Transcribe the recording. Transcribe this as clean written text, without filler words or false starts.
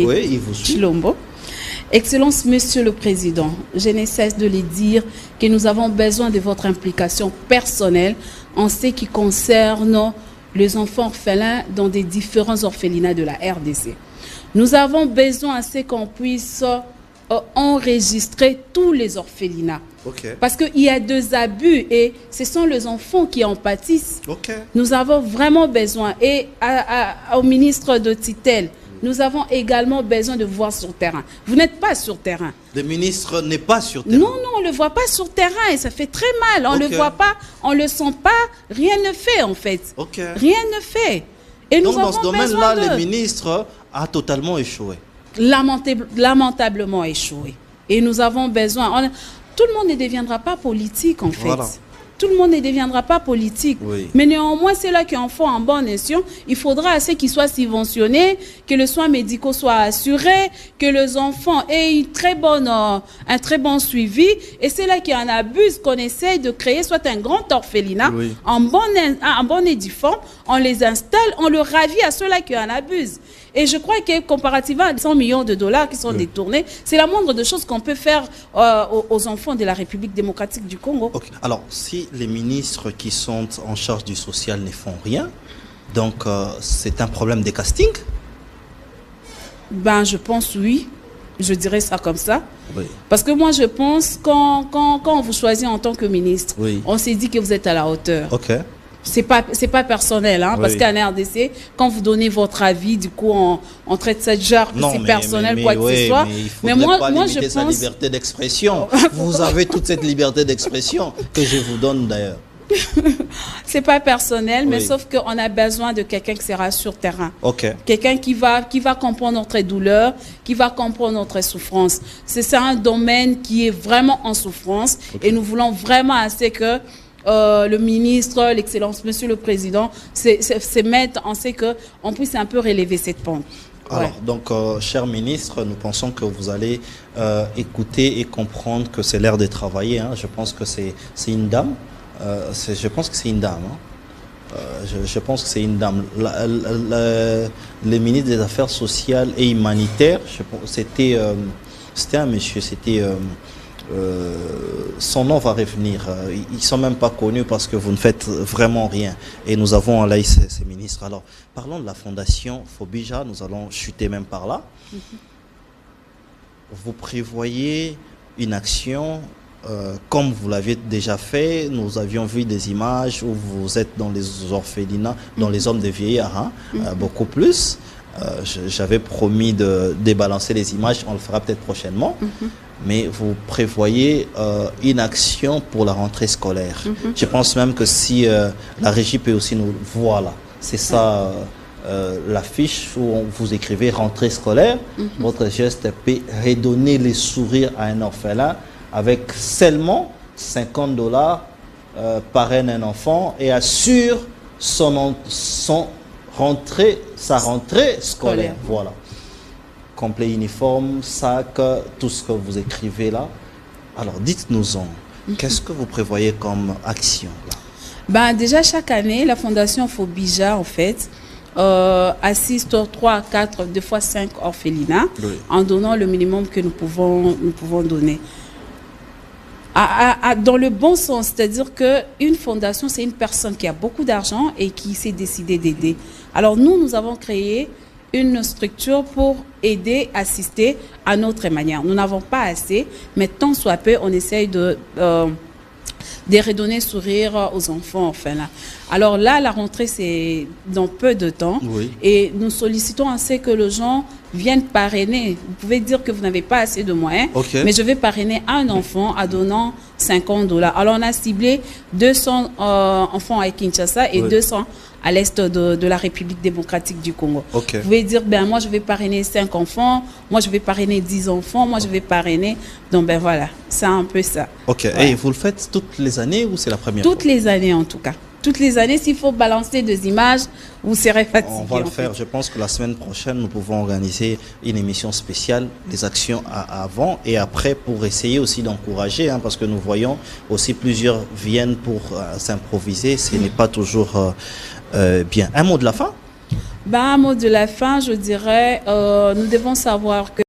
Oui, il vous suit. Chilombo. Excellence, Monsieur le Président, je ne cesse de le dire que nous avons besoin de votre implication personnelle en ce qui concerne les enfants orphelins dans des différents orphelinats de la RDC. Nous avons besoin à ce qu'on puisse enregistrer tous les orphelinats. Okay. Parce qu'il y a des abus et ce sont les enfants qui en pâtissent. Okay. Nous avons vraiment besoin. Et au ministre de Titel, nous avons également besoin de voir sur terrain. Vous n'êtes pas sur terrain. Le ministre n'est pas sur terrain. Non, non, on ne le voit pas sur terrain et ça fait très mal. On ne le voit pas, on ne le sent pas. Rien ne fait en fait. Okay. Rien ne fait. Et donc nous dans ce domaine-là, le ministre a totalement échoué. Lamentablement échoué. Et nous avons besoin... Tout le monde ne deviendra pas politique en fait. Voilà. Tout le monde ne deviendra pas politique. Oui. Mais néanmoins, c'est là qu'on fait en bonne nation. Il faudra assez qu'ils soient subventionnés, que les soins médicaux soient assurés, que les enfants aient un très bon suivi. Et c'est là qu'il y en abuse, qu'on essaye de créer soit un grand orphelinat, oui, en bon édiforme, on les installe, on le ravit à ceux-là qui en abusent. Et je crois que comparativement à 100 millions de dollars qui sont détournés, c'est la moindre de choses qu'on peut faire aux enfants de la République démocratique du Congo. Okay. Alors, si les ministres qui sont en charge du social ne font rien, donc c'est un problème de casting? Ben, je pense oui. Je dirais ça comme ça. Oui. Parce que moi, je pense quand on vous choisit en tant que ministre, oui, on s'est dit que vous êtes à la hauteur. Ok. C'est pas personnel, hein, oui, parce qu'en RDC, quand vous donnez votre avis, du coup, on traite ça de genre que c'est personnel, quoi que ce soit. Mais moi, je pense... sa liberté d'expression. Vous avez toute cette liberté d'expression que je vous donne d'ailleurs. C'est pas personnel, mais oui, sauf qu'on a besoin de quelqu'un qui sera sur terrain. Okay. Quelqu'un qui va comprendre notre douleur, qui va comprendre notre souffrance. C'est un domaine qui est vraiment en souffrance, okay, et nous voulons vraiment assez que le ministre, l'excellence, monsieur le président, se mettent en ce qu'on puisse un peu relever cette pente. Alors, ouais, donc, cher ministre, nous pensons que vous allez écouter et comprendre que c'est l'heure de travailler. Hein. Je pense que c'est une dame. Je pense que c'est une dame. Hein. Je pense que c'est une dame. Le ministre des Affaires sociales et humanitaires, c'était un monsieur, son nom va revenir. Ils ne sont même pas connus parce que vous ne faites vraiment rien. Et nous avons en live ces ministres. Alors, parlons de la fondation Fobija. Nous allons chuter même par là. Vous prévoyez une action comme vous l'aviez déjà fait. Nous avions vu des images où vous êtes dans les orphelinats, dans les hommes de vieillards, hein, beaucoup plus. J'avais promis de débalancer les images. On le fera peut-être prochainement. Mais vous prévoyez une action pour la rentrée scolaire. Je pense même que si la régie peut aussi nous... Voilà, c'est ça l'affiche où vous écrivez rentrée scolaire. Votre geste peut redonner les sourires à un orphelin avec seulement $50 parraine un enfant et assure sa rentrée scolaire. Voilà. Complet uniforme, sac, tout ce que vous écrivez là. Alors, dites-nous-en, qu'est-ce que vous prévoyez comme action là? Ben, déjà, chaque année, la Fondation Fobija, en fait, assiste 3 à 4, 2 fois 5 orphelinats, oui, en donnant le minimum que nous pouvons donner. Dans le bon sens, c'est-à-dire qu'une fondation, c'est une personne qui a beaucoup d'argent et qui s'est décidée d'aider. Alors, nous avons créé une structure pour aider, assister à notre manière. Nous n'avons pas assez, mais tant soit peu, on essaye de redonner sourire aux enfants. Enfin, là. Alors là, la rentrée, c'est dans peu de temps. Oui. Et nous sollicitons assez que les gens viennent parrainer. Vous pouvez dire que vous n'avez pas assez de moyens, okay, mais je vais parrainer un enfant en donnant $50. Alors on a ciblé 200 enfants à Kinshasa et oui, 200 à l'est de la République démocratique du Congo. Okay. Vous pouvez dire, ben moi je vais parrainer 5 enfants, moi je vais parrainer 10 enfants, moi je vais parrainer... Donc ben voilà, c'est un peu ça. Ok, ouais. Et vous le faites toutes les années ou c'est la première fois? Toutes les années en tout cas. Toutes les années, s'il faut balancer des images, vous serez fatigué. On va le faire. Je pense que la semaine prochaine, nous pouvons organiser une émission spéciale des actions avant et après pour essayer aussi d'encourager, hein, parce que nous voyons aussi plusieurs viennent pour s'improviser. Ce n'est pas toujours bien. Un mot de la fin? Ben, un mot de la fin, je dirais, nous devons savoir que